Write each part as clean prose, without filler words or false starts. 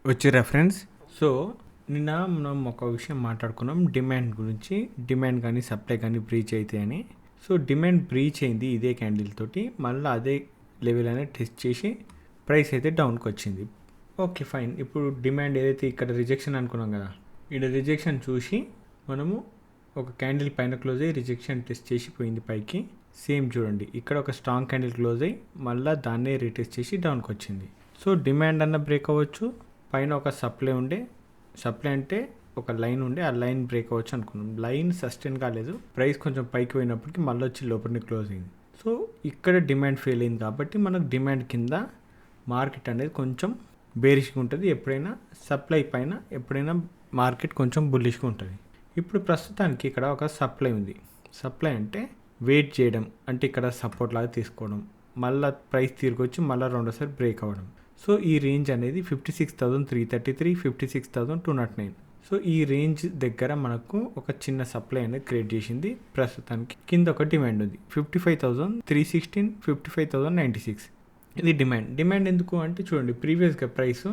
వచ్చి reference. So నిన్న మనం ఒక విషయం మాట్లాడుకున్నాం డిమాండ్ గురించి. డిమాండ్ కానీ సప్లై కానీ బ్రీచ్ అయితే అని. సో డిమాండ్ బ్రీచ్ అయింది ఇదే క్యాండిల్ తోటి, మళ్ళీ అదే లెవెల్ అనేది టెస్ట్ చేసి ప్రైస్ అయితే డౌన్కి వచ్చింది. Okay fine. ఇప్పుడు డిమాండ్ ఏదైతే ఇక్కడ రిజెక్షన్ అనుకున్నాం కదా, ఇక్కడ రిజెక్షన్ చూసి మనము ఒక క్యాండిల్ పైన క్లోజ్ అయ్యి రిజెక్షన్ టెస్ట్ చేసి పోయింది పైకి. సేమ్ చూడండి, ఇక్కడ ఒక స్ట్రాంగ్ క్యాండిల్ క్లోజ్ అయ్యి మళ్ళీ దాన్నే రీటెస్ట్ చేసి డౌన్కి వచ్చింది. సో డిమాండ్ అన్న బ్రేక్ అవ్వచ్చు, పైన ఒక సప్లై ఉండే, సప్లై అంటే ఒక లైన్ ఉండే, ఆ లైన్ బ్రేక్ అవ్వచ్చు అనుకున్నాం. లైన్ సస్టైన్ కాలేదు, ప్రైస్ కొంచెం పైకి పోయినప్పటికీ మళ్ళీ వచ్చి లోపలిని క్లోజ్ అయింది. సో ఇక్కడ డిమాండ్ ఫెయిల్ అయింది కాబట్టి మనకు డిమాండ్ కింద మార్కెట్ అనేది కొంచెం బేరిష్గా ఉంటుంది. ఎప్పుడైనా సప్లై పైన ఎప్పుడైనా మార్కెట్ కొంచెం బుల్లిష్గా ఉంటుంది. ఇప్పుడు ప్రస్తుతానికి ఇక్కడ ఒక సప్లై ఉంది. సప్లై అంటే వెయిట్ చేయడం, అంటే ఇక్కడ సపోర్ట్ లాగా తీసుకోవడం, మళ్ళీ ప్రైస్ తిరిగి వచ్చి మళ్ళీ రెండోసారి బ్రేక్ అవ్వడం. సో ఈ రేంజ్ అనేది 56,333, 56,209. సో ఈ రేంజ్ దగ్గర మనకు ఒక చిన్న సప్లై అనేది క్రియేట్ చేసింది. ప్రస్తుతానికి కింద ఒక డిమాండ్ ఉంది 55,316, 55,096. ఇది డిమాండ్ ఎందుకు అంటే చూడండి, ప్రీవియస్గా ప్రైస్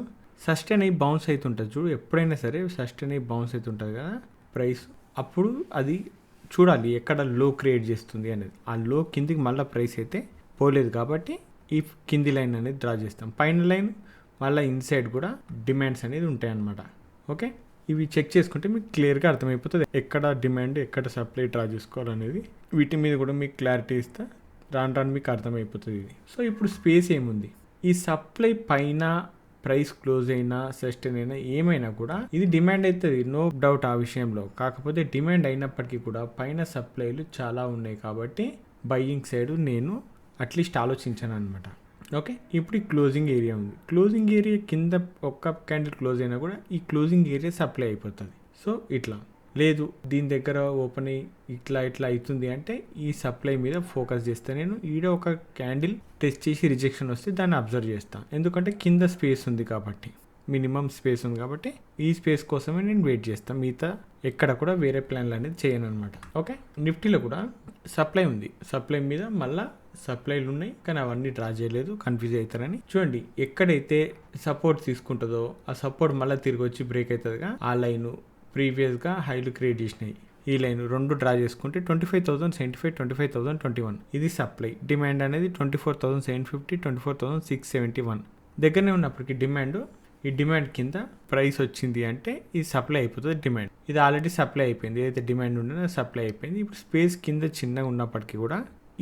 సస్టైన్ అయ్యి బౌన్స్ అవుతుంటుంది. చూడు, ఎప్పుడైనా సరే సస్టైన్ అయ్యి బౌన్స్ అవుతుంటుంది కదా ప్రైస్, అప్పుడు అది చూడాలి ఎక్కడ లో క్రియేట్ చేస్తుంది అనేది. ఆ లో కిందికి మళ్ళీ ప్రైస్ అయితే పోలేదు కాబట్టి ఈ కింది లైన్ అనేది డ్రా చేస్తాం. పైన లైన్ మళ్ళీ ఇన్సైడ్ కూడా డిమాండ్స్ అనేది ఉంటాయి అన్నమాట. ఓకే, ఇవి చెక్ చేసుకుంటే మీకు క్లియర్గా అర్థమైపోతుంది ఎక్కడ డిమాండ్ ఎక్కడ సప్లై డ్రా చేసుకోవాలనేది. వీటి మీద కూడా మీకు క్లారిటీ ఇస్తా, రాను రాను మీకు అర్థమైపోతుంది ఇది. సో ఇప్పుడు స్పేస్ ఏముంది, ఈ సప్లై పైన ప్రైస్ క్లోజ్ అయినా సస్టైన్ అయినా ఏమైనా కూడా ఇది డిమాండ్ అవుతుంది, నో డౌట్ ఆ విషయంలో. కాకపోతే డిమాండ్ అయినప్పటికీ కూడా పైన సప్లైలు చాలా ఉన్నాయి కాబట్టి బయ్యింగ్ సైడ్ నేను అట్లీస్ట్ ఆలోచించాను అనమాట. ఓకే, ఇప్పుడు ఈ క్లోజింగ్ ఏరియా ఉంది. క్లోజింగ్ ఏరియా కింద ఒక్క క్యాండిల్ క్లోజ్ అయినా కూడా ఈ క్లోజింగ్ ఏరియా సప్లై అయిపోతుంది. సో ఇట్లా లేదు, దీని దగ్గర ఓపెన్ అయ్యి ఇట్లా అవుతుంది అంటే ఈ సప్లై మీద ఫోకస్ చేస్తే నేను ఈడ ఒక క్యాండిల్ టెస్ట్ చేసి రిజెక్షన్ వస్తే దాన్ని అబ్జర్వ్ చేస్తాను. ఎందుకంటే కింద స్పేస్ ఉంది కాబట్టి, మినిమం స్పేస్ ఉంది కాబట్టి ఈ స్పేస్ కోసమే నేను వెయిట్ చేస్తాను. మిగతా ఎక్కడ కూడా వేరే ప్లాన్లు అనేది చేయను అనమాట. ఓకే, నిఫ్టీలో కూడా సప్లై ఉంది, సప్లై మీద మళ్ళీ సప్లైలు ఉన్నాయి కానీ అవన్నీ డ్రా చేయలేదు, కన్ఫ్యూజ్ అవుతారని. చూడండి, ఎక్కడైతే సపోర్ట్ తీసుకుంటుందో ఆ సపోర్ట్ మళ్ళీ తిరిగి వచ్చి బ్రేక్ అవుతుందిగా, ఆ లైను ప్రీవియస్గా హైలు క్రియేట్ చేసినాయి. ఈ లైన్ రెండు డ్రా చేసుకుంటే 25,075, 25,021 ఇది సప్లై. డిమాండ్ అనేది 24,750, 24,671 దగ్గరనే ఉన్నప్పటికీ డిమాండ్, ఈ డిమాండ్ కింద ప్రైస్ వచ్చింది అంటే ఇది సప్లై అయిపోతుంది. డిమాండ్ ఇది ఆల్రెడీ సప్లై అయిపోయింది, ఏదైతే డిమాండ్ ఉండేదో సప్లై అయిపోయింది. ఇప్పుడు స్పేస్ కింద చిన్నగా ఉన్నప్పటికీ కూడా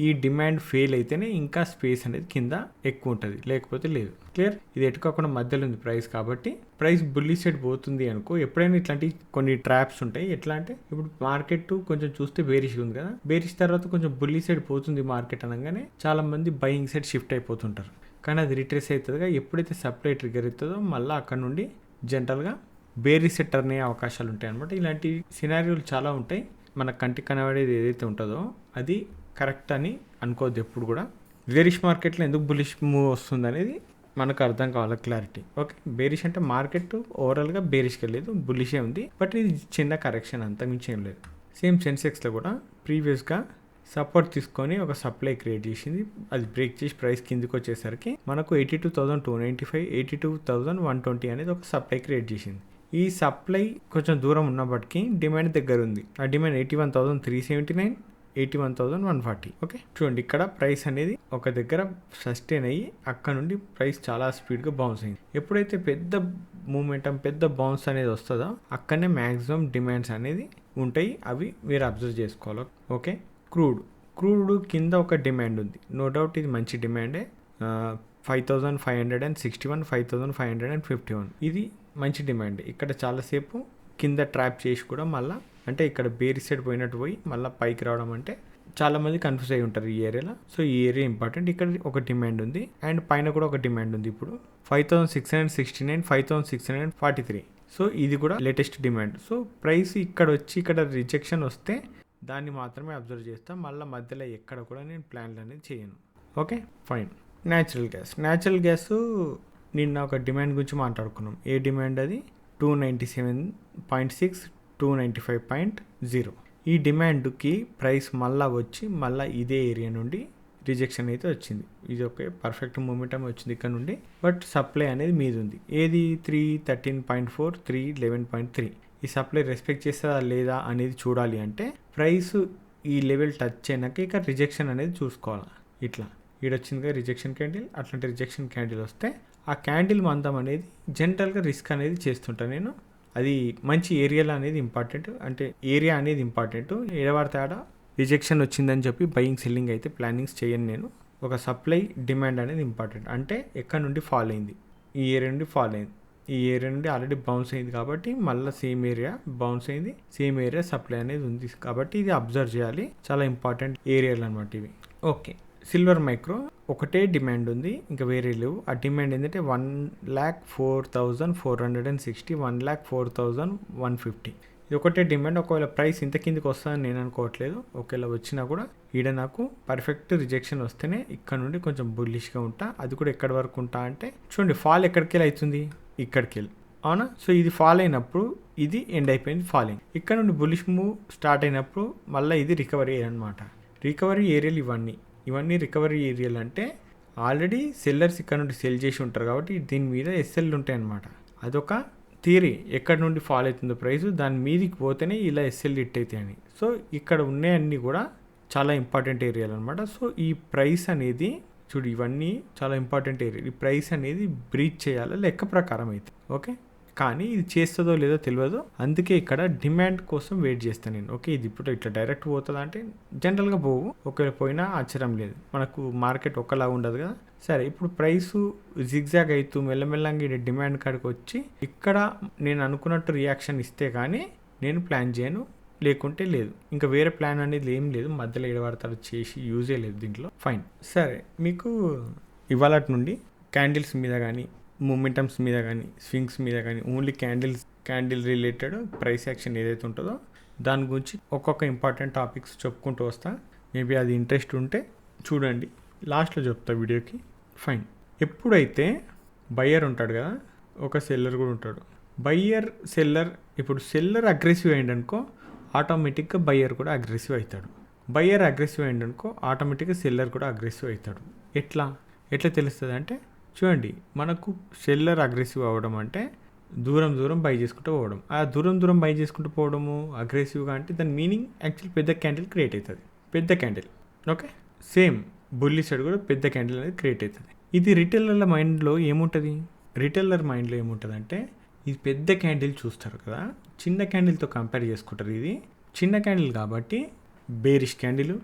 ఈ డిమాండ్ ఫెయిల్ అయితేనే ఇంకా స్పేస్ అనేది కింద ఎక్కువ ఉంటుంది, లేకపోతే లేదు. క్లియర్, ఇది ఎటుకోకుండా మధ్యలో ఉంది ప్రైస్ కాబట్టి ప్రైస్ బుల్లి సైడ్ పోతుంది అనుకో. ఎప్పుడైనా ఇట్లాంటి కొన్ని ట్రాప్స్ ఉంటాయి. ఎట్లా అంటే ఇప్పుడు మార్కెట్ కొంచెం చూస్తే బేరిష్ ఉంది కదా, బేరిష్ తర్వాత కొంచెం బుల్లి సైడ్ పోతుంది మార్కెట్ అనగానే చాలా మంది బయింగ్ సైడ్ షిఫ్ట్ అయిపోతుంటారు. కానీ అది రిట్రేస్ అవుతుందిగా, ఎప్పుడైతే సప్లై ట్రిగర్ అవుతుందో మళ్ళీ అక్కడ నుండి జనరల్గా బేరిష్ సెట్ అనే అవకాశాలు ఉంటాయి అనమాట. ఇలాంటి సినారియోలు చాలా ఉంటాయి. మన కంటికి కనబడేది ఏదైతే ఉంటుందో అది కరెక్ట్ అని అనుకోవద్దు ఎప్పుడు కూడా. బేరిష్ మార్కెట్లో ఎందుకు బులిష్ మూవ్ వస్తుంది అనేది మనకు అర్థం కావాలి, క్లారిటీ. ఓకే, బేరిష్ అంటే మార్కెట్ ఓవరాల్గా బేరిష్కి వెళ్ళలేదు, బులిషే ఉంది. బట్ ఇది చిన్న కరెక్షన్, అంత మించి ఏం లేదు. సేమ్ సెన్సెక్స్లో కూడా ప్రీవియస్గా సపోర్ట్ తీసుకొని ఒక సప్లై క్రియేట్ చేసింది, అది బ్రేక్ చేసి ప్రైస్ కిందికి వచ్చేసరికి మనకు 82,295, 82,120 అనేది ఒక సప్లై క్రియేట్ చేసింది. ఈ సప్లై కొంచెం దూరం ఉన్నప్పటికీ డిమాండ్ దగ్గర ఉంది. ఆ డిమాండ్ 81,379, 81,140. ఓకే, చూడండి ఇక్కడ ప్రైస్ అనేది ఒక దగ్గర సస్టైన్ అయ్యి అక్కడ నుండి ప్రైస్ చాలా స్పీడ్గా బౌన్స్ అయింది. ఎప్పుడైతే పెద్ద మూమెంటం పెద్ద బౌన్స్ అనేది వస్తుందో అక్కడనే మ్యాక్సిమం డిమాండ్స్ అనేది ఉంటాయి, అవి మీరు అబ్జర్వ్ చేసుకోవాలి. ఓకే, క్రూడ్ కింద ఒక డిమాండ్ ఉంది, నో డౌట్ ఇది మంచి డిమాండే. 5,561, 5,551 ఇది మంచి డిమాండ్. ఇక్కడ చాలాసేపు కింద ట్రాప్ చేసి కూడా మళ్ళీ అంటే ఇక్కడ బేరి సైడ్ పోయినట్టు పోయి మళ్ళీ పైకి రావడం అంటే చాలామంది కన్ఫ్యూజ్ అయి ఉంటారు ఈ ఏరియాలో. సో ఈ ఏరియా ఇంపార్టెంట్. ఇక్కడ ఒక డిమాండ్ ఉంది అండ్ పైన కూడా ఒక డిమాండ్ ఉంది. ఇప్పుడు 5,669, 5,643. సో ఇది కూడా లేటెస్ట్ డిమాండ్. సో ప్రైస్ ఇక్కడ వచ్చి ఇక్కడ రిజెక్షన్ వస్తే దాన్ని మాత్రమే అబ్జర్వ్ చేస్తాం, మళ్ళీ మధ్యలో ఎక్కడ కూడా నేను ప్లాన్లు అనేది చేయను. Okay fine. న్యాచురల్ గ్యాస్ నిన్న ఒక డిమాండ్ గురించి మాట్లాడుకున్నాం. ఏ డిమాండ్ అది? 297.6, 295.0. ఈ డిమాండ్కి ప్రైస్ మళ్ళీ వచ్చి మళ్ళీ ఇదే ఏరియా నుండి రిజెక్షన్ అయితే వచ్చింది. ఇది ఒక పర్ఫెక్ట్ మూమెంటం వచ్చింది ఇక్కడ నుండి. బట్ సప్లై అనేది మీద ఉంది. ఏది 313.4, 311.3. ఈ సప్లై రెస్పెక్ట్ చేస్తుందా లేదా అనేది చూడాలి అంటే ప్రైస్ ఈ లెవెల్ టచ్ అయినాక ఇక రిజెక్షన్ అనేది చూసుకోవాలి. ఇట్లా ఈడొచ్చిందిగా రిజెక్షన్ క్యాండిల్. అట్లాంటి రిజెక్షన్ క్యాండిల్ వస్తే ఆ క్యాండిల్ మందం అనేది జనరల్గా రిస్క్ అనేది చేస్తుంటాను నేను. అది మంచి ఏరియాలో అనేది ఇంపార్టెంట్, అంటే ఏరియా అనేది ఇంపార్టెంట్. ఎడవాడతాడ రిజెక్షన్ వచ్చిందని చెప్పి బయింగ్ సెల్లింగ్ అయితే ప్లానింగ్స్ చేయను నేను. ఒక సప్లై డిమాండ్ అనేది ఇంపార్టెంట్. అంటే ఎక్కడ నుండి ఫాల్ అయింది, ఈ ఏరియా నుండి ఫాల్ అయింది, ఈ ఏరియా నుండి ఆల్రెడీ బౌన్స్ అయింది కాబట్టి మళ్ళీ సేమ్ ఏరియా బౌన్స్ అయింది, సేమ్ ఏరియా సప్లై అనేది ఉంది కాబట్టి ఇది అబ్జర్వ్ చేయాలి. చాలా ఇంపార్టెంట్ ఏరియాలు అనమాట ఇవి. ఓకే, సిల్వర్ మైక్రో ఒకటే డిమాండ్ ఉంది, ఇంకా వేరే లేవు. ఆ డిమాండ్ ఏంటంటే 1,04,460, 1,04,150. ఇది ఒకటే డిమాండ్. ఒకవేళ ప్రైస్ ఇంత కిందికి వస్తుందని నేను అనుకోవట్లేదు. ఒకవేళ వచ్చినా కూడా ఈడ నాకు పర్ఫెక్ట్ రిజెక్షన్ వస్తేనే ఇక్కడ నుండి కొంచెం బుల్లిష్గా ఉంటా. అది కూడా ఎక్కడి వరకు ఉంటా అంటే చూడండి, ఫాల్ ఎక్కడికి వెళ్ళి అవుతుంది, ఇక్కడికి వెళ్ళి, అవునా. సో ఇది ఫాల్ అయినప్పుడు ఇది ఎండ్ అయిపోయింది ఫాలింగ్. ఇక్కడ నుండి బుల్లిష్ మూవ్ స్టార్ట్ అయినప్పుడు మళ్ళీ ఇది రికవరీ అనమాట. రికవరీ ఏరియాలు ఇవన్నీ రికవరీ ఏరియాలు. అంటే ఆల్రెడీ సెల్లర్స్ ఇక్కడ నుండి సెల్ చేసి ఉంటారు కాబట్టి దీని మీద ఎస్ఎల్ ఉంటాయి అన్నమాట. అదొక థియరీ. ఎక్కడి నుండి ఫాల్ అవుతుందో ప్రైస్ దాని మీదకి పోతేనే ఇలా ఎస్ఎల్ హిట్ అవుతాయి అని. సో ఇక్కడ ఉన్నాయన్నీ కూడా చాలా ఇంపార్టెంట్ ఏరియాలు అనమాట. సో ఈ ప్రైస్ అనేది చూడు, ఇవన్నీ చాలా ఇంపార్టెంట్ ఏరియా. ఈ ప్రైస్ అనేది బ్రీచ్ చేయాలి లెక్క ప్రకారం అయితే, ఓకే. కానీ ఇది చేస్తుందో లేదో తెలియదు. అందుకే ఇక్కడ డిమాండ్ కోసం వెయిట్ చేస్తాను నేను. ఓకే, ఇది ఇప్పుడు ఇట్లా డైరెక్ట్ పోతుందా అంటే జనరల్గా పోవు. ఒకవేళ పోయినా ఆశ్చర్యం లేదు, మనకు మార్కెట్ ఒకలా ఉండదు కదా. సరే, ఇప్పుడు ప్రైస్ జిగ్జాగ్ అవుతూ మెల్లమెల్లంగా ఈ డిమాండ్ కాడికి వచ్చి ఇక్కడ నేను అనుకున్నట్టు రియాక్షన్ ఇస్తే కానీ నేను ప్లాన్ చేయను, లేకుంటే లేదు. ఇంకా వేరే ప్లాన్ అనేది ఏం లేదు. మధ్యలో ఏడవాడతాడు చేసి యూజే లేదు దీంట్లో. ఫైన్. సరే, మీకు ఇవాళ నుండి క్యాండిల్స్ మీద కానీ మూమెంటమ్స్ మీద కానీ స్వింగ్స్ మీద కానీ only candle related price action ఏదైతే ఉంటుందో దాని గురించి ఒక్కొక్క ఇంపార్టెంట్ టాపిక్స్ చెప్పుకుంటూ వస్తా. మేబీ అది ఇంట్రెస్ట్ ఉంటే చూడండి, లాస్ట్లో చెప్తా వీడియోకి. ఫైన్. ఎప్పుడైతే బయ్యర్ ఉంటాడు కదా, ఒక సెల్లర్ కూడా ఉంటాడు. బయ్యర్ సెల్లర్, ఇప్పుడు సెల్లర్ అగ్రెసివ్ అయ్యిందనుకో ఆటోమేటిక్గా బయ్యర్ కూడా అగ్రెసివ్ అవుతాడు. బయ్యర్ అగ్రెసివ్ అయ్యిందనుకో ఆటోమేటిక్గా సెల్లర్ కూడా అగ్రెసివ్ అవుతాడు. ఎట్లా తెలుస్తుంది అంటే చూడండి, మనకు సెల్లర్ అగ్రెసివ్ అవ్వడం అంటే దూరం బై చేసుకుంటూ పోవడం. ఆ దూరం బై చేసుకుంటూ పోవడము అగ్రెసివ్గా అంటే దాని మీనింగ్ యాక్చువల్లీ పెద్ద క్యాండిల్ క్రియేట్ అవుతుంది. పెద్ద క్యాండిల్, ఓకే. సేమ్ బుల్లి సైడ్ కూడా పెద్ద క్యాండిల్ అనేది క్రియేట్ అవుతుంది. ఇది రిటైలర్ల మైండ్లో ఏముంటుంది? అంటే ఇది పెద్ద క్యాండిల్ చూస్తారు కదా, చిన్న క్యాండిల్తో కంపేర్ చేసుకుంటారు. ఇది చిన్న క్యాండిల్ కాబట్టి బేరిష్ క్యాండిల్.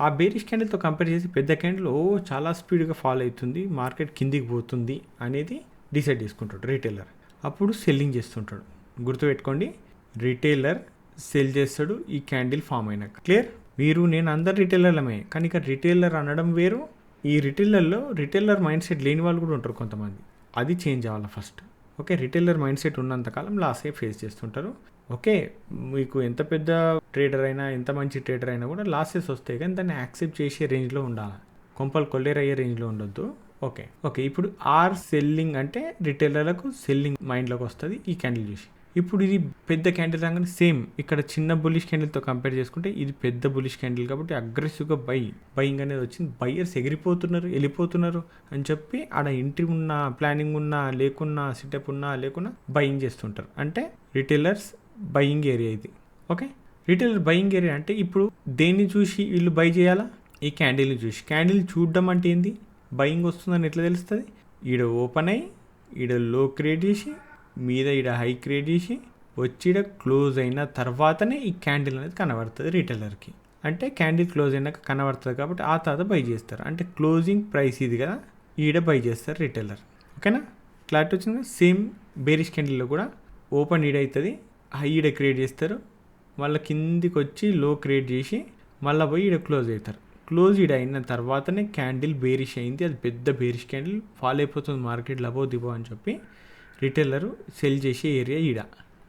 ఆ బేరిష్ క్యాండిల్తో కంపేర్ చేసి పెద్ద క్యాండిల్ చాలా స్పీడ్గా ఫాల్ అవుతుంది, మార్కెట్ కిందికి పోతుంది అనేది డిసైడ్ చేసుకుంటాడు రిటైలర్. అప్పుడు సెల్లింగ్ చేస్తుంటాడు. గుర్తుపెట్టుకోండి, రిటైలర్ సెల్ చేస్తాడు ఈ క్యాండిల్ ఫామ్ అయినాక. క్లియర్? నేను అందరు రిటైలర్లమే, కానీ ఇక్కడ రిటైలర్ అనడం వేరు. ఈ రిటైలర్ మైండ్ సెట్ లేని వాళ్ళు కూడా ఉంటారు కొంతమంది. అది చేంజ్ అవ్వాలి first, okay. Retailer mind set ఉన్నంతకాలం లాసే ఫేస్ చేస్తుంటారు. ఓకే, మీకు ఎంత పెద్ద ట్రేడర్ అయినా ఎంత మంచి ట్రేడర్ అయినా కూడా లాసెస్ వస్తాయి, కానీ దాన్ని యాక్సెప్ట్ చేసే రేంజ్లో ఉండాలి, కొంపలు కొల్లేరయ్యే రేంజ్లో ఉండొద్దు. ఓకే. ఇప్పుడు ఆర్ సెల్లింగ్ అంటే రిటైలర్లకు సెల్లింగ్ మైండ్లోకి వస్తుంది ఈ క్యాండిల్ చూసి. ఇప్పుడు ఇది పెద్ద క్యాండిల్ రాగానే సేమ్ ఇక్కడ చిన్న బులిష్ క్యాండిల్తో కంపేర్ చేసుకుంటే ఇది పెద్ద బులిష్ క్యాండిల్ కాబట్టి అగ్రెసివ్గా బయింగ్ అనేది వచ్చింది. బయ్యర్స్ వెళ్ళిపోతున్నారు అని చెప్పి ఆడ ఎంట్రీ ఉన్నా ప్లానింగ్ ఉన్నా లేకున్నా సెటప్ ఉన్నా లేకున్నా బయింగ్ చేస్తుంటారు. అంటే రిటైలర్స్ బయింగ్ ఏరియా ఇది, ఓకే. రిటైలర్ బయింగ్ ఏరియా అంటే ఇప్పుడు దేన్ని చూసి వీళ్ళు బై చేయాలా? ఈ క్యాండిల్ని చూసి. క్యాండిల్ చూడడం అంటే ఏంది? బయింగ్ వస్తుందని ఎట్లా తెలుస్తుంది? ఈడ ఓపెన్ అయ్యి ఈడ లో క్రియేట్ చేసి మీద ఈడ హై క్రియేట్ చేసి వచ్చి ఈడ క్లోజ్ అయిన తర్వాతనే ఈ క్యాండిల్ అనేది కనబడుతుంది రిటైలర్కి. అంటే క్యాండిల్ క్లోజ్ అయినాక కనబడుతుంది కాబట్టి ఆ తర్వాత బై చేస్తారు. అంటే క్లోజింగ్ ప్రైస్ ఇది కదా, ఈడ బై చేస్తారు రిటైలర్. ఓకేనా? క్లారిటీ వచ్చింది. సేమ్ బేరిష్ క్యాండిల్లో కూడా ఓపెన్ ఈడ అవుతుంది, హై ఈడ క్రియేట్ చేస్తారు, మళ్ళీ కిందికి వచ్చి లో క్రియేట్ చేసి మళ్ళీ పోయి ఈడ క్లోజ్ అవుతారు. క్లోజ్ ఈడ అయిన తర్వాతనే క్యాండిల్ బేరిష్ అయింది, అది పెద్ద బేరిష్ క్యాండిల్, ఫాల్ అయిపోతుంది మార్కెట్ లబో దిబో అని చెప్పి రిటైలర్ సెల్ చేసే ఏరియా ఈడ.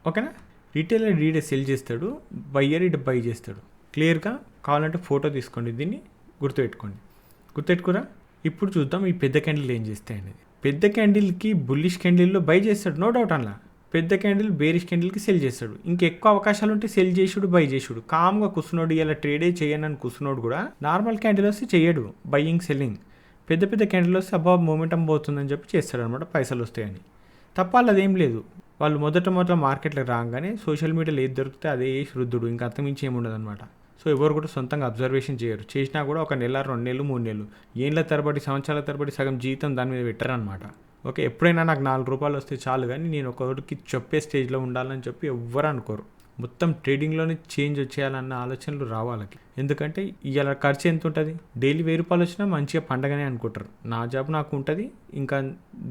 ఓకేనా? రిటైలర్ ఈడ సెల్ చేస్తాడు, బయ్యర్ ఈడ బై చేస్తాడు. క్లియర్గా కావాలంటే ఫోటో తీసుకోండి, దీన్ని గుర్తుపెట్టుకోరా. ఇప్పుడు చూద్దాం ఈ పెద్ద క్యాండిల్ ఏం చేస్తాయి అనేది. పెద్ద క్యాండిల్కి బుల్లిష్ క్యాండిల్లో బై చేస్తాడు, నో డౌట్ అలా. పెద్ద క్యాండిల్ బేరిష్ క్యాండిల్కి సెల్ చేస్తాడు. ఇంకెక్కువ అవకాశాలు ఉంటే సెల్ చేసుడు, బై చేసుడు. కామ్గా కూర్చున్నాడు, ఇలా ట్రేడే చేయనని కూర్చున్నాడు కూడా నార్మల్ క్యాండిల్ వస్తే చేయడు బయ్యింగ్ సెల్లింగ్. పెద్ద పెద్ద క్యాండిల్ వస్తే అబ్బా మూమెంటం పోతుందని చెప్పి చేస్తాడు అనమాట, పైసలు వస్తాయని. తప్ప అదేం లేదు. వాళ్ళు మొదట మార్కెట్లోకి రాగానే సోషల్ మీడియాలో ఏది దొరికితే అదే రుద్దుడు, ఇంకా అంతమించి ఏముండదు అనమాట. సో ఎవరు కూడా సొంతంగా అబ్జర్వేషన్ చేయరు. చేసినా కూడా ఒక నెల, 2 నెలలు, 3 నెలలు, ఏళ్ళ తరబడి, సంవత్సరాల తరబడి సగం జీతం దాని మీద పెట్టారనమాట. ఓకే, ఎప్పుడైనా నాకు 4 రూపాయలు వస్తే చాలు, కానీ నేను ఒకరికి చెప్పే స్టేజ్లో ఉండాలని చెప్పి ఎవ్వరు అనుకోరు. మొత్తం ట్రేడింగ్లోనే చేంజ్ వచ్చేయాలన్న ఆలోచనలు రావాలకి. ఎందుకంటే ఇవాళ ఖర్చు ఎంత ఉంటుంది, డైలీ 1000 రూపాయలు వచ్చినా మంచిగా పండగనే అనుకుంటారు. నా జాబ్ నాకు ఉంటుంది, ఇంకా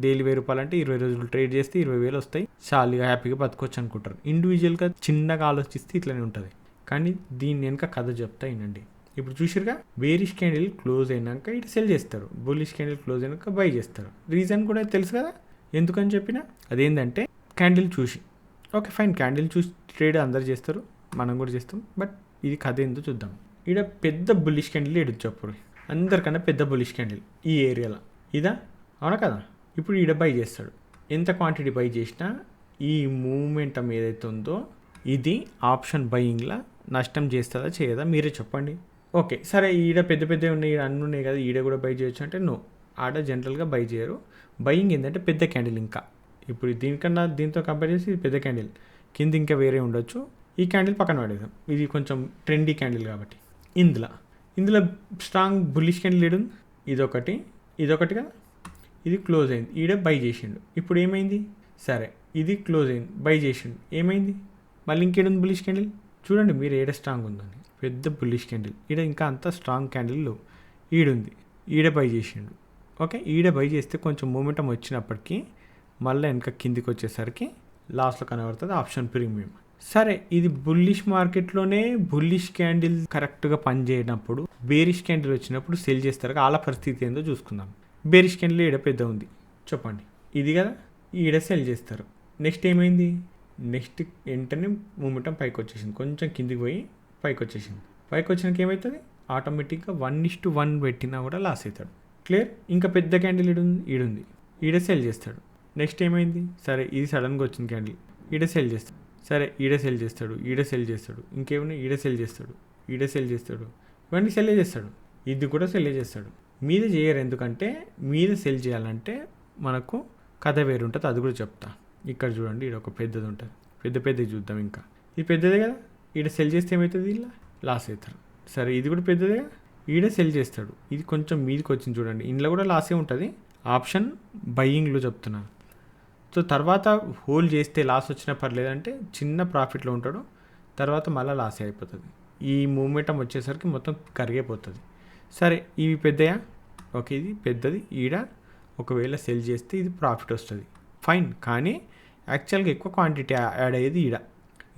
డైలీ 1000 రూపాయలు అంటే 20 రోజులు ట్రేడ్ చేస్తే 20,000 వస్తాయి, చాలు హ్యాపీగా బతకొచ్చు అనుకుంటారు. ఇండివిజువల్గా చిన్నగా ఆలోచిస్తే ఇట్లనే ఉంటుంది. కానీ దీని వెనుక కథ చెప్తా వినండి. ఇప్పుడు చూసిరుగా, బేరిష్ క్యాండిల్ క్లోజ్ అయినాక ఇటు సెల్ చేస్తారు, బుల్లిష్ క్యాండిల్ క్లోజ్ అయినాక బై చేస్తారు. రీజన్ కూడా తెలుసు కదా ఎందుకని చెప్పినా. అదేంటంటే క్యాండిల్ చూసి, ఓకే ఫైన్, క్యాండిల్ చూసి ట్రేడ్ అందరు చేస్తారు, మనం కూడా చేస్తాం. బట్ ఇది కథ ఏందో చూద్దాం. ఇక్కడ పెద్ద బుల్లిష్ క్యాండిల్ ఏడు చెప్పరు, అందరికన్నా పెద్ద బుల్లిష్ క్యాండిల్ ఈ ఏరియాలో ఇదా, అవునా కదా. ఇప్పుడు ఈడ బై చేస్తాడు. ఎంత క్వాంటిటీ బై చేసినా ఈ మూమెంటం ఏదైతే ఉందో ఇది ఆప్షన్ బయింగ్లా నష్టం చేస్తుందా చేయదా మీరే చెప్పండి. ఓకే సరే, ఈడ పెద్ద పెద్దవి ఉన్నాయి, అన్నీ ఉన్నాయి కదా, ఈడ కూడా బై చేయొచ్చు అంటే నో, ఆడ జనరల్గా బై చేయరు. బయింగ్ ఏంటంటే పెద్ద క్యాండిల్. ఇంకా ఇప్పుడు దీనికన్నా దీంతో కంపేర్ చేసి ఇది పెద్ద క్యాండిల్, కింద ఇంకా వేరే ఉండొచ్చు. ఈ క్యాండిల్ పక్కన పడేద్దాం, ఇది కొంచెం ట్రెండీ క్యాండిల్ కాబట్టి. ఇందులో స్ట్రాంగ్ బుల్లిష్ క్యాండిల్ ఏడు, ఇదొకటి కదా, ఇది క్లోజ్ అయింది, ఈడ బై చేసిండు. ఇప్పుడు ఏమైంది, సరే ఇది క్లోజ్ అయింది, బై చేసిండు, ఏమైంది, మళ్ళీ ఇంకేడుంది బుల్లిష్ క్యాండిల్. చూడండి మీరు ఏడ స్ట్రాంగ్ ఉందని, పెద్ద బుల్లిష్ క్యాండిల్. ఈడ ఇంకా అంత స్ట్రాంగ్ క్యాండిల్ ఈడుంది, ఈడ బై చేసిండు. ఓకే, ఈడ బై చేస్తే కొంచెం మూమెంటం వచ్చినప్పటికీ మళ్ళీ వెనక కిందికి వచ్చేసరికి లాస్ట్లో కనబడుతుంది ఆప్షన్ ప్రీమియం. సరే, ఇది బుల్లిష్ మార్కెట్లోనే బుల్లిష్ క్యాండిల్ కరెక్ట్గా పనిచేయనప్పుడు, బేరిష్ క్యాండిల్ వచ్చినప్పుడు సెల్ చేస్తారు. వాళ్ళ పరిస్థితి ఏందో చూసుకుందాం. బేరిష్ క్యాండిల్ ఈడ పెద్ద ఉంది చెప్పండి, ఇది కదా, ఈడ సెల్ చేస్తారు. నెక్స్ట్ ఏమైంది, నెక్స్ట్ వెంటనే మూమెంటం పైకి వచ్చేసింది, కొంచెం కిందికి పోయి పైకి వచ్చేసింది. పైకి వచ్చినాక ఏమవుతుంది, ఆటోమేటిక్గా 1:1 పెట్టినా కూడా లాస్ అవుతాడు. క్లియర్. ఇంకా పెద్ద క్యాండిల్ ఈడుంది, ఈడ సెల్ చేస్తాడు. నెక్స్ట్ ఏమైంది, సరే ఇది సడన్గా వచ్చింది క్యాండిల్, ఈడ సెల్ చేస్తాడు. సరే ఈడ సెల్ చేస్తాడు, ఈడ సెల్ చేస్తాడు, ఇంకేమైనా ఈడ సెల్ చేస్తాడు, ఈడ సెల్ చేస్తాడు, ఇవన్నీ సెల్ చేస్తాడు. ఇది కూడా సెల్ చేస్తాడు. మీద చేయరు, ఎందుకంటే మీద సెల్ చేయాలంటే మనకు కథ వేరు ఉంటుంది, అది కూడా చెప్తా. ఇక్కడ చూడండి, ఈడ ఒక పెద్దది ఉంటుంది, పెద్దది చూద్దాం. ఇంకా ఇది పెద్దదే కదా, ఈడ సెల్ చేస్తే ఏమవుతుంది, ఇలా లాస్ అవుతారు. సరే ఇది కూడా పెద్దదే కదా, ఈడ సెల్ చేస్తాడు, ఇది కొంచెం మీదకి వచ్చింది చూడండి, ఇందులో కూడా లాసే ఉంటుంది. ఆప్షన్ బయ్యింగ్లో చెప్తున్నాను. సో తర్వాత హోల్డ్ చేస్తే లాస్ వచ్చినా పర్లేదంటే చిన్న ప్రాఫిట్లో ఉంటాడు, తర్వాత మళ్ళీ లాసే అయిపోతుంది. ఈ మూమెంటం వచ్చేసరికి మొత్తం కరిగిపోతుంది. సరే ఇవి పెద్దయా, ఓకే ఇది పెద్దది, ఈడ ఒకవేళ సెల్ చేస్తే ఇది ప్రాఫిట్ వస్తుంది, ఫైన్. కానీ యాక్చువల్గా ఎక్కువ క్వాంటిటీ యాడ్ అయ్యేది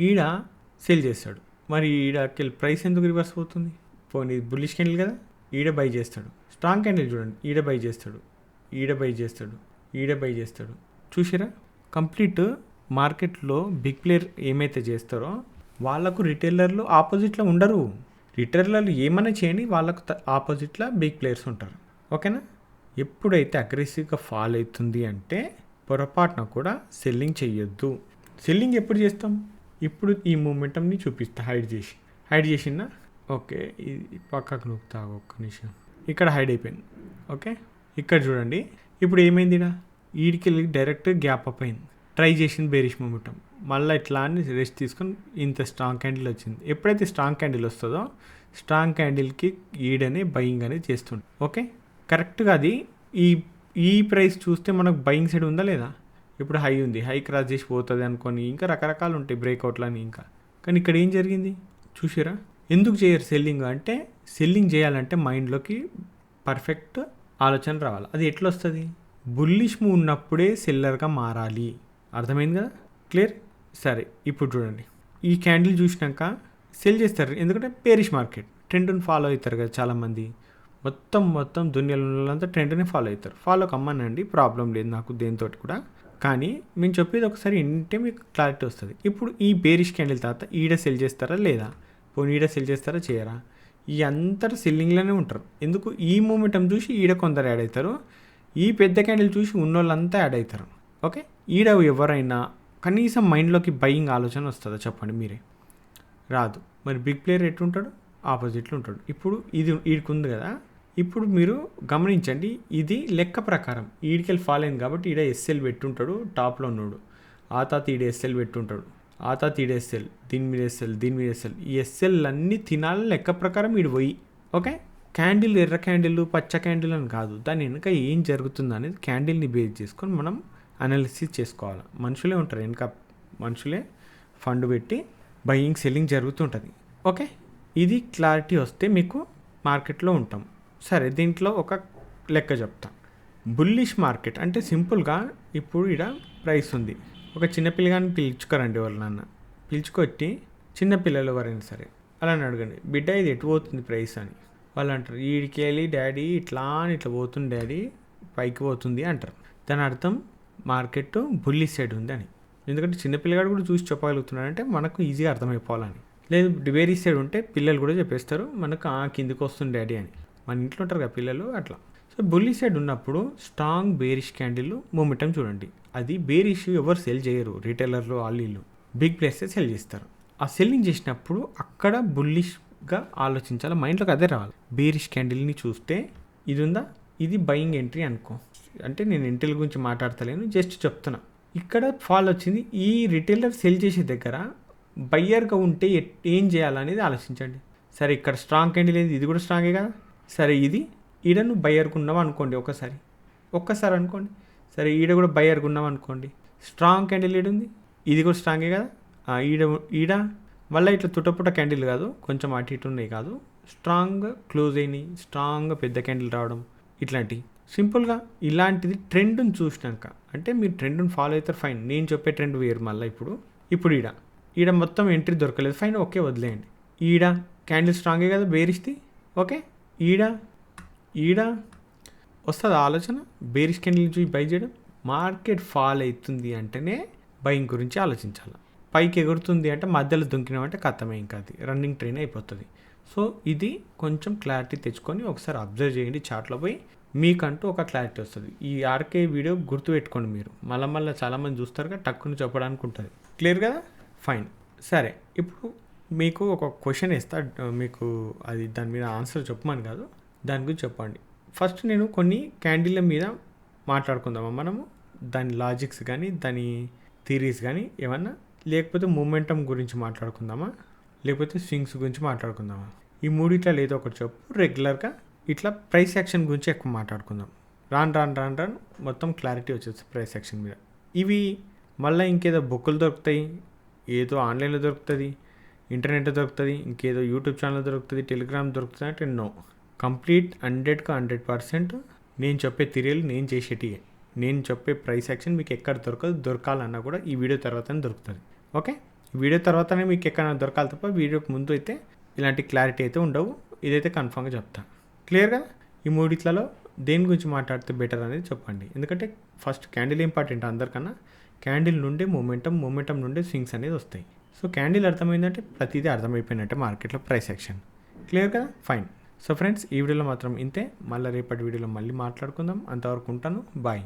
ఈడ సెల్ చేస్తాడు. మరి ఈడకి ప్రైస్ ఎందుకు రివర్స్ అవుతుంది, పోనీ బుల్లిష్ క్యాండిల్ కదా, ఈడ బై చేస్తాడు. స్ట్రాంగ్ క్యాండిల్ చూడండి, ఈడ బై చేస్తాడు, ఈడ బై చేస్తాడు, ఈడ బై చేస్తాడు. చూసారా, కంప్లీట్ మార్కెట్లో బిగ్ ప్లేయర్ ఏమైతే చేస్తారో వాళ్ళకు రిటైలర్లు ఆపోజిట్లో ఉండరు. రిటైలర్లు ఏమైనా చేయండి, వాళ్ళకు ఆపోజిట్లో బిగ్ ప్లేయర్స్ ఉంటారు. ఓకేనా. ఎప్పుడైతే అగ్రెసివ్గా ఫాల్ అవుతుంది అంటే పొరపాటున కూడా సెల్లింగ్ చెయ్యొద్దు. సెల్లింగ్ ఎప్పుడు చేస్తాం, ఇప్పుడు ఈ మూమెంటంని చూపిస్తా, హైడ్ చేసినా. ఓకే ఇది పక్కకు నొక్కుతా, ఒక్క నిమిషం. ఇక్కడ హైడ్ అయిపోయింది. ఓకే ఇక్కడ చూడండి, ఇప్పుడు ఏమైంది, ఈడికి వెళ్ళి డైరెక్ట్ గ్యాప్ అప్ అయింది, ట్రై చేసింది బేరిష్ మూమెంటం, మళ్ళీ ఇట్లా అని రెస్ట్ తీసుకొని ఇంత స్ట్రాంగ్ క్యాండిల్ వచ్చింది. ఎప్పుడైతే స్ట్రాంగ్ క్యాండిల్ వస్తుందో స్ట్రాంగ్ క్యాండిల్కి ఈడనే బయింగ్ అనేది చేస్తుంది. ఓకే కరెక్ట్గా అది ఈ ప్రైస్ చూస్తే మనకు బయింగ్ సైడ్ ఉందా లేదా, ఇప్పుడు హై ఉంది, హై క్రాస్ చేసి పోతుంది అనుకొని ఇంకా రకరకాలు ఉంటాయి బ్రేక్అవుట్లని ఇంకా. కానీ ఇక్కడ ఏం జరిగింది చూసారా. ఎందుకు చేయరు సెల్లింగ్ అంటే, సెల్లింగ్ చేయాలంటే మైండ్లోకి పర్ఫెక్ట్ ఆలోచన రావాలి. అది ఎట్లా వస్తుంది, బుల్లిష్ మూవ్ ఉన్నప్పుడే సెల్లర్గా మారాలి. అర్థమైంది కదా, క్లియర్. సరే ఇప్పుడు చూడండి, ఈ క్యాండిల్ చూసినాక సెల్ చేస్తారు, ఎందుకంటే బేరిష్ మార్కెట్ ట్రెండ్ని ఫాలో అవుతారు కదా చాలామంది. మొత్తం దునియాలో ట్రెండ్ని ఫాలో అవుతారు. ఫాలో కమ్మనండి, ప్రాబ్లం లేదు నాకు దేంతో కూడా. కానీ మేము చెప్పేది ఒకసారి వింటే మీకు క్లారిటీ వస్తుంది. ఇప్పుడు ఈ బేరిష్ క్యాండిల్ తర్వాత ఈడ సెల్ చేస్తారా లేదా, పోనీ ఈడ సెల్ చేస్తారా చేయరా, ఈ అందరు సెల్లింగ్లోనే ఉంటారు. ఎందుకు, ఈ మూమెంటం చూసి ఈడ కొందరు యాడ్ అవుతారు, ఈ పెద్ద క్యాండిల్ చూసి ఉన్నోళ్ళంతా యాడ్ అవుతారు. ఓకే ఈడ ఎవరైనా కనీసం మైండ్లోకి బయింగ్ ఆలోచన వస్తుందా చెప్పండి మీరే? రాదు. మరి బిగ్ ప్లేయర్ ఎట్లుంటాడు? ఆపోజిట్లో ఉంటాడు. ఇప్పుడు ఇది వీడికి ఉంది కదా, ఇప్పుడు మీరు గమనించండి, ఇది లెక్క ప్రకారం ఈడికెళ్ళి ఫాల్ అయింది కాబట్టి ఈడ ఎస్ఎల్ పెట్టుంటాడు టాప్లో ఉన్నాడు, ఆ తాత ఈడ ఎస్ఎల్ పెట్టుంటాడు, ఆ తాత ఈడ ఎస్ఎల్, దీని మీద ఎస్ఎల్, దీని మీద ఎస్ఎల్, ఈ ఎస్ఎల్ అన్నీ తినాలి లెక్క ప్రకారం ఈడు పోయి. ఓకే, క్యాండిల్ ఎర్ర క్యాండిల్ పచ్చ క్యాండిల్ అని కాదు, దాని వెనుక ఏం జరుగుతుందో అనేది క్యాండిల్ని బేస్ చేసుకొని మనం అనాలిసిస్ చేసుకోవాలి. మనుషులే ఉంటారు వెనుక, మనుషులే ఫండ్ పెట్టి బయింగ్ సెల్లింగ్ జరుగుతుంటుంది. ఓకే, ఇది క్లారిటీ వస్తే మీకు మార్కెట్లో ఉంటాం. సరే, దీంట్లో ఒక లెక్క చెప్తా. బుల్లిష్ మార్కెట్ అంటే సింపుల్గా ఇప్పుడు ఇక్కడ ప్రైస్ ఉంది, ఒక చిన్నపిల్లగాని పిలుచుకోరండి వాళ్ళ నాన్న, పిలుచుకొట్టి చిన్నపిల్లలు ఎవరైనా సరే అలా అడగండి, బిడ్డ ఇది ఎటు పోతుంది ప్రైస్ అని. వాళ్ళు అంటారు వీడికి వెళ్ళి డాడీ ఇట్లా అని ఇట్లా పోతుంది డాడీ, పైకి పోతుంది అంటారు. దాని అర్థం మార్కెట్ బుల్లిష్ సైడ్ ఉంది అని. ఎందుకంటే చిన్నపిల్లగాడు కూడా చూసి చెప్పగలుగుతున్నాడంటే మనకు ఈజీగా అర్థమైపోవాలని. లేదు బేరీ సైడ్ ఉంటే పిల్లలు కూడా చెప్పేస్తారు మనకు కిందికి వస్తుంది డాడీ అని. మన ఇంట్లో ఉంటారు కదా పిల్లలు అట్లా. సో బుల్లిష్ సైడ్ ఉన్నప్పుడు స్ట్రాంగ్ బేరిష్ క్యాండిల్ మూమెంటం చూడండి. అది బేరిష్ ఎవరు సెల్ చేయరు, రిటైలర్లు వాళ్ళు బిగ్ ప్లేసెస్ సెల్ చేస్తారు. ఆ సెల్లింగ్ చేసినప్పుడు అక్కడ బుల్లిష్గా ఆలోచించాలి, మైండ్లోకి అదే రావాలి. బేరిష్ క్యాండిల్ని చూస్తే ఇది ఉందా, ఇది బయింగ్ ఎంట్రీ అనుకో. అంటే నేను ఎంట్రీల గురించి మాట్లాడతలేను, జస్ట్ చెప్తున్నా. ఇక్కడ ఫాల్ వచ్చింది, ఈ రిటైలర్ సెల్ చేసే దగ్గర బయ్యర్గా ఉంటే ఏం చేయాలనేది ఆలోచించండి. సరే ఇక్కడ స్ట్రాంగ్ క్యాండిల్ ఏది, ఇది కూడా స్ట్రాంగే కదా. సరే ఇది ఈడ నువ్వు బయ్యర్గా ఉన్నావు అనుకోండి, ఒక్కసారి అనుకోండి. సరే ఈడ కూడా బయ్యర్గా ఉన్నావు అనుకోండి, స్ట్రాంగ్ క్యాండిల్ ఈడుంది, ఇది కూడా స్ట్రాంగే కదా. ఈడ మళ్ళీ ఇట్లా తుట్టపుట్ట క్యాండిల్ కాదు, కొంచెం అటు ఇటు ఉన్నాయి కాదు, స్ట్రాంగ్గా క్లోజ్ అయినాయి, స్ట్రాంగ్గా పెద్ద క్యాండిల్ రావడం ఇట్లాంటివి. సింపుల్గా ఇలాంటిది ట్రెండ్ని చూసినాక, అంటే మీరు ట్రెండ్ని ఫాలో అవుతారు ఫైన్, నేను చెప్పే ట్రెండ్ వేరు. మళ్ళీ ఇప్పుడు ఈడ మొత్తం ఎంట్రీ దొరకలేదు ఫైన్, ఓకే వదిలేయండి. ఈడ క్యాండిల్ స్ట్రాంగే కదా బేరిష్ది, ఓకే. ఈడ వస్తుంది ఆలోచన, బేరిష్ క్యాండిల్ చూసి బై చేయడం. మార్కెట్ ఫాల్ అవుతుంది అంటేనే బయింగ్ గురించి ఆలోచించాలి. పైకి ఎగురుతుంది అంటే మధ్యలో దుంకినామంటే కథమే, ఇంకా అది రన్నింగ్ ట్రైన్ అయిపోతుంది. సో ఇది కొంచెం క్లారిటీ తెచ్చుకొని ఒకసారి అబ్జర్వ్ చేయండి చార్ట్లో పోయి, మీకంటూ ఒక క్లారిటీ వస్తుంది. ఈ ఆర్కే వీడియో గుర్తుపెట్టుకోండి మీరు, మళ్ళీ చాలామంది చూస్తారుగా టక్కుని చెప్పడానికి ఉంటుంది. క్లియర్ కదా, ఫైన్. సరే, ఇప్పుడు మీకు ఒక క్వశ్చన్ ఇస్తా, మీకు అది దాని మీద ఆన్సర్ చెప్పమని కాదు, దాని గురించి చెప్పండి. ఫస్ట్ నేను కొన్ని క్యాండిల్ల మీద మాట్లాడుకుందామా మనము, దాని లాజిక్స్ కానీ దాని థీరీస్ కానీ ఏమన్నా, లేకపోతే మూమెంటం గురించి మాట్లాడుకుందామా, లేకపోతే స్వింగ్స్ గురించి మాట్లాడుకుందామా? ఈ మూడిట్లో ఏదో ఒకటి చెప్పు. రెగ్యులర్గా ఇట్లా ప్రైస్ యాక్షన్ గురించి ఎక్కువ మాట్లాడుకుందాం. రాను మొత్తం క్లారిటీ వచ్చేసి ప్రైస్ యాక్షన్ మీద. ఇవి మళ్ళీ ఇంకేదో బుక్కులు దొరుకుతాయి, ఏదో ఆన్లైన్లో దొరుకుతుంది, ఇంటర్నెట్లో దొరుకుతుంది, ఇంకేదో యూట్యూబ్ ఛానల్ దొరుకుతుంది, టెలిగ్రామ్ దొరుకుతుంది అంటే నో. కంప్లీట్ 100% నేను చెప్పే థిరీలు నేను చేసేటివే. నేను చెప్పే ప్రైస్ యాక్షన్ మీకు ఎక్కడ దొరకాలన్నా కూడా ఈ వీడియో తర్వాతనే దొరుకుతుంది. ఓకే, ఈ వీడియో తర్వాతనే మీకు ఎక్కడ దొరకాలి తప్ప వీడియోకి ముందు అయితే ఇలాంటి క్లారిటీ అయితే ఉండవు. ఇదైతే కన్ఫామ్గా చెప్తాను. క్లియర్గా ఈ మూడిట్లలో దేని గురించి మాట్లాడితే బెటర్ అనేది చెప్పండి. ఎందుకంటే ఫస్ట్ క్యాండిల్ ఇంపార్టెంట్ అందరికన్నా. క్యాండిల్ నుండే మూమెంటం నుండే స్వింగ్స్ అనేది వస్తాయి. సో క్యాండిల్ అర్థమైందంటే ప్రతిదీ అర్థమైపోయినట్టే మార్కెట్లో ప్రైస్ యాక్షన్. క్లియర్ కదా, ఫైన్. సో ఫ్రెండ్స్, ఈ వీడియోలో మాత్రం ఇంతే. మళ్ళీ రేపటి వీడియోలో మళ్ళీ మాట్లాడుకుందాం. అంతవరకు ఉంటాను, బాయ్.